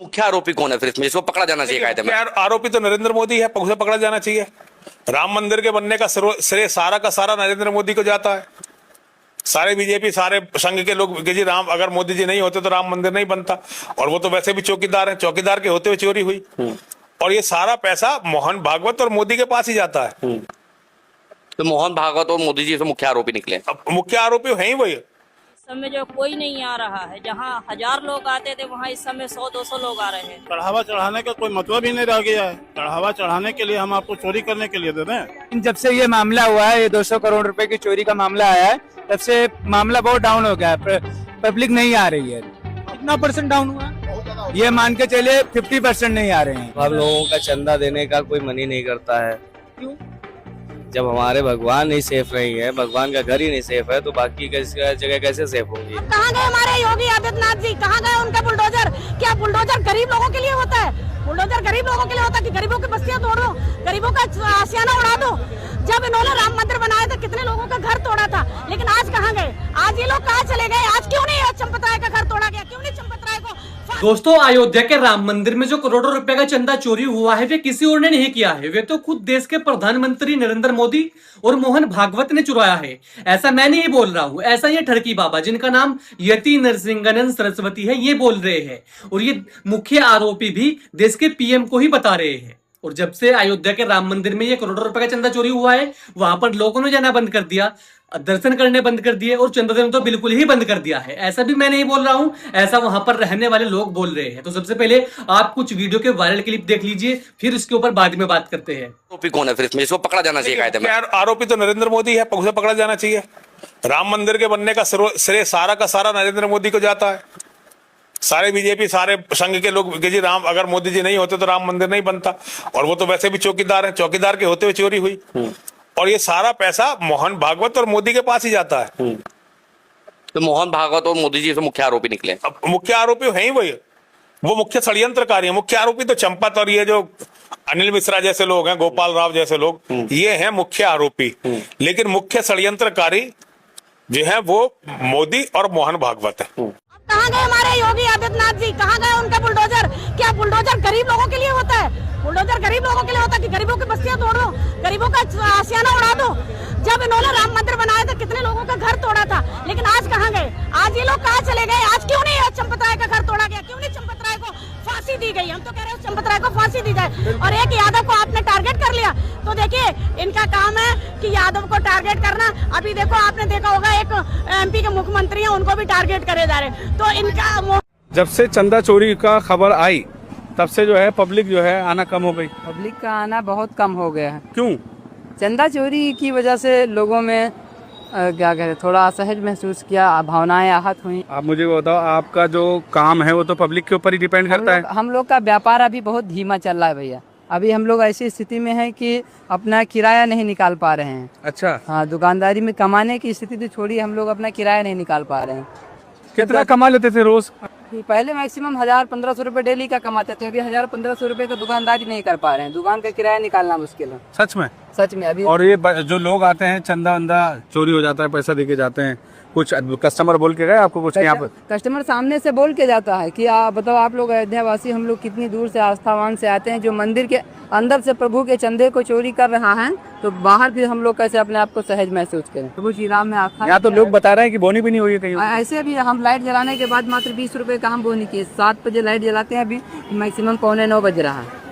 मुख्य आरोपी कौन है फिर इसमें जिसको पकड़ा जाना चाहिए कायदे में? आरोपी तो नरेंद्र मोदी है, उसे पकड़ा जाना चाहिए। राम मंदिर के बनने का श्रेय सारा का सारा नरेंद्र मोदी को जाता है। सारे बीजेपी सारे संघ के लोग कि जी राम, अगर मोदी जी नहीं होते तो राम मंदिर नहीं बनता। और वो तो वैसे भी चौकीदार है, चौकीदार के होते हुए चोरी हुई। और ये सारा पैसा मोहन भागवत और मोदी के पास ही जाता है। तो मोहन भागवत और मोदी जी से मुख्य आरोपी निकले। अब मुख्य आरोपी है ही वही। इस समय जो कोई नहीं आ रहा है, जहाँ 1000 लोग आते थे वहाँ इस समय 100-200 लोग आ रहे हैं। चढ़ावा चढ़ाने का कोई मतलब ही नहीं रह गया है। चढ़ावा चढ़ाने के लिए हम आपको चोरी करने के लिए दे दें। जब से ये मामला हुआ है, ये 200 करोड़ रुपए की चोरी का मामला आया है, तब से मामला बहुत डाउन हो गया है। पब्लिक नहीं आ रही है। कितना परसेंट डाउन हुआ? ये मान के चले 50% नहीं आ रहे हैं। हम लोगों का चंदा देने का कोई मन ही नहीं करता है। क्यों? जब हमारे भगवान नहीं सेफ रही है, भगवान का घर ही नहीं सेफ है, तो बाकी जगह कैसे सेफ होंगी? कहाँ गए हमारे योगी आदित्यनाथ जी? कहाँ गए उनका बुलडोजर? क्या बुलडोजर गरीब लोगों के लिए होता है? बुलडोजर गरीब लोगों के लिए होता है कि गरीबों की बस्तियां तोड़ दो, गरीबों का आशियाना उड़ा दो? जब इन्होंने राम मंदिर बनाया था कितने लोगों का घर तोड़ा था, लेकिन आज कहाँ गए? आज ये लोग कहाँ चले गए? आज क्यों नहीं चंपत राय का घर तोड़ा गया? क्यों नहीं चंपत राय को? दोस्तों, अयोध्या के राम मंदिर में जो करोड़ों रुपए का चंदा चोरी हुआ है, वे किसी और ने नहीं किया है। वे तो खुद देश के प्रधानमंत्री नरेंद्र मोदी और मोहन भागवत ने चुराया है। ऐसा मैं नहीं बोल रहा हूं, ऐसा ये ठरकी बाबा, जिनका नाम यति नरसिंहानंद सरस्वती है, ये बोल रहे हैं। और ये मुख्य आरोपी भी देश के पीएम को ही बता रहे हैं। और जब से अयोध्या के राम मंदिर में ये करोड़ों रुपए का चंदा चोरी हुआ है, वहां पर लोगों ने जाना बंद कर दिया, दर्शन करने बंद कर दिए और चंदा देना तो बिल्कुल ही बंद कर दिया है। ऐसा भी मैं नहीं बोल रहा हूं, ऐसा वहां पर रहने वाले लोग बोल रहे हैं। तो सबसे पहले आप कुछ वीडियो के वायरल क्लिप देख लीजिए, फिर उसके ऊपर बाद में बात करते हैं। आरोपी कौन है फिर इसमें जिसको पकड़ा जाना चाहिए कायदे में? आरोपी तो नरेंद्र मोदी है, उसे पकड़ा जाना चाहिए। राम मंदिर के बनने का श्रेय सारा का सारा नरेंद्र मोदी को जाता है। सारे बीजेपी सारे संघ के लोग कि जी राम, अगर मोदी जी नहीं होते तो राम मंदिर नहीं बनता। और वो तो वैसे भी चौकीदार है, चौकीदार के होते हुए चोरी हुई। और ये सारा पैसा मोहन भागवत और मोदी के पास ही जाता है। तो मोहन भागवत और मोदी जी से मुख्य आरोपी निकले। अब मुख्य आरोपी है ही वही। वो मुख्य षड्यंत्रकारी है। मुख्य आरोपी तो चंपत और ये जो अनिल मिश्रा जैसे लोग हैं, गोपाल राव जैसे लोग, ये हैं मुख्य आरोपी। लेकिन मुख्य षड्यंत्रकारी जो है वो मोदी और मोहन भागवत है। कहाँ गए हमारे योगी आदित्यनाथ जी? कहाँ गए उनका बुलडोजर? क्या बुलडोजर गरीब लोगों के लिए होता है? बुलडोजर गरीब लोगों के लिए होता है कि गरीबों की बस्तियां तोड़ दो, गरीबों का आशियाना उड़ा दो? जब इन्होंने राम मंदिर बनाया था कितने लोगों का घर तोड़ा था, लेकिन आज कहाँ गए? आज ये लोग कहाँ चले गए? आज क्यों नहीं चंपत राय का घर तोड़ा गया? क्यों नहीं चंपत राय को फांसी दी गई? हम तो कह रहे हैं चंपत राय को फांसी दी जाए। और एक यादव को आपने टारगेट कर लिया, तो देखिए इनका काम है कि यादव को टारगेट करना। अभी देखो, आपने देखा होगा एक MP के मुख्यमंत्री हैं, उनको भी टारगेट करे जा रहे। तो इनका जब से चंदा चोरी का खबर आई तब से जो है पब्लिक जो है आना कम हो गई। पब्लिक का आना बहुत कम हो गया है। क्यों? चंदा चोरी की वजह से लोगों में क्या कहते, थोड़ा असहज महसूस किया, भावनाएं आहत हुई। आप मुझे बताओ, आपका जो काम है वो तो पब्लिक के ऊपर ही डिपेंड करता है। हम लोग का व्यापार अभी बहुत धीमा चल रहा है भैया। अभी हम लोग ऐसी स्थिति में हैं कि अपना किराया नहीं निकाल पा रहे हैं। अच्छा। हाँ, दुकानदारी में कमाने की स्थिति तो छोड़िए, हम लोग अपना किराया नहीं निकाल पा रहे हैं। कितना कमा लेते थे रोज? पहले मैक्सिमम 1000-1500 रुपए डेली का कमाते थे। अभी 1000-1500 रुपए का दुकानदारी नहीं कर पा रहे हैं। दुकान का किराया निकालना मुश्किल है। सच में? सच में। अभी और ये जो लोग आते हैं, चंदा वंदा चोरी हो जाता है, पैसा देके जाते हैं, कुछ कस्टमर बोल के गए आपको कुछ? यहाँ पर कस्टमर सामने से बोल के जाता है कि आप बताओ, आप लोग अयोध्या वासी, हम लोग कितनी दूर से आस्थावान से आते हैं, जो मंदिर के अंदर से प्रभु के चंदे को चोरी कर रहा है, तो बाहर फिर हम लोग कैसे अपने आप को सहज महसूस करें? प्रभु श्री राम में आस्था। यहाँ तो लोग बता रहे हैं कि बोनी भी नहीं हुई है कहीं। ऐसे भी हम लाइट जलाने के बाद मात्र 20 रुपए का हम बोनी किए। 7 बजे लाइट जलाते हैं, अभी मैक्सिमम 8:45 बज रहा है।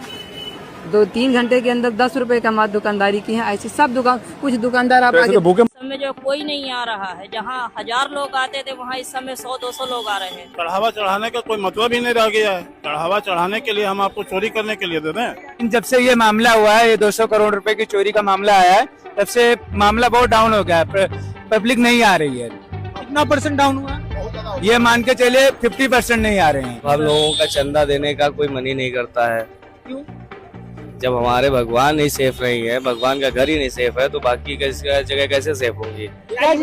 2-3 घंटे के अंदर 10 रुपए का मात्र दुकानदारी की है। ऐसी सब दुकान, कुछ दुकानदार आप आगे इस समय जो कोई नहीं आ रहा है, जहाँ 1000 लोग आते थे वहाँ इस समय 100-200 लोग आ रहे हैं। चढ़ावा चढ़ाने का कोई मतलब ही नहीं रह गया है। चढ़ावा चढ़ाने के लिए हम आपको चोरी करने के लिए दे दें। जब से ये मामला हुआ है, ये 200 करोड़ रुपए की चोरी का मामला आया है, तब से मामला बहुत डाउन हो गया है। पब्लिक नहीं आ रही है। कितना परसेंट डाउन हुआ? ये मान के चले 50% नहीं आ रहे हैं। हम लोगों का चंदा देने का कोई मन ही नहीं करता है। क्यों? जब हमारे भगवान नहीं सेफ रही है, भगवान का घर ही नहीं सेफ है, तो बाकी जगह कैसे सेफ होंगी?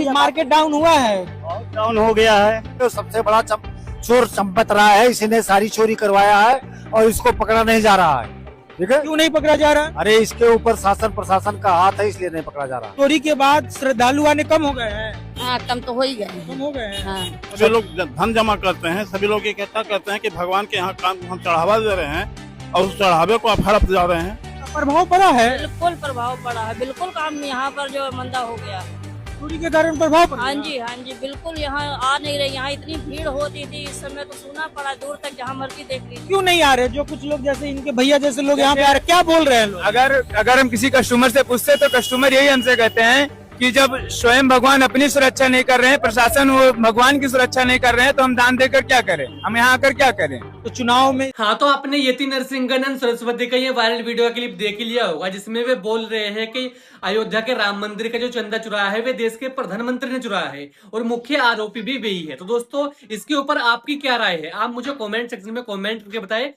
मार्केट डाउन हुआ है। डाउन हो गया है। तो सबसे बड़ा चोर चंपत राय है, इसी ने सारी चोरी करवाया है और इसको पकड़ा नहीं जा रहा है। ठीक है, क्यों नहीं पकड़ा जा रहा? अरे इसके ऊपर शासन प्रशासन का हाथ है, इसलिए नहीं पकड़ा जा रहा। चोरी के बाद श्रद्धालु आने कम हो गए हैं। हाँ, कम तो हो ही गए, कम हो गए हैं। हाँ। सभी लोग धन जमा करते हैं, सभी लोग इकट्ठा करते हैं कि भगवान के यहाँ काम हम चढ़ावा दे रहे हैं और उस चढ़ावे को आप हड़प जा रहे हैं। प्रभाव पड़ा है, बिल्कुल प्रभाव पड़ा है, बिल्कुल काम यहाँ पर जो मंदा हो गया। चोरी के कारण प्रभाव पड़ा। हाँ जी बिल्कुल यहाँ आ नहीं रहे। यहाँ इतनी भीड़ होती थी, इस समय तो सुना पड़ा दूर तक, जहाँ मर्जी देख लीजिए। क्यों नहीं आ रहे? जो कुछ लोग जैसे इनके भैया जैसे लोग यहाँ पे आ रहे, क्या बोल रहे हैं लोग? अगर हम किसी कस्टमर से पूछते तो कस्टमर यही हमसे कहते हैं कि जब स्वयं भगवान अपनी सुरक्षा नहीं कर रहे हैं, प्रशासन वो भगवान की सुरक्षा नहीं कर रहे हैं, तो हम दान देकर क्या करें? हम यहाँ आकर क्या करें? तो चुनाव में हाँ, तो आपने यति नरसिंहानंद सरस्वती का ये वायरल वीडियो क्लिप देख ही लिया होगा, जिसमें वे बोल रहे हैं कि अयोध्या के राम मंदिर का जो चंदा चुराया है वे देश के प्रधानमंत्री ने चुराया है और मुख्य आरोपी भी वही है। तो दोस्तों, इसके ऊपर आपकी क्या राय है? आप मुझे कमेंट सेक्शन में कमेंट करके बताएं।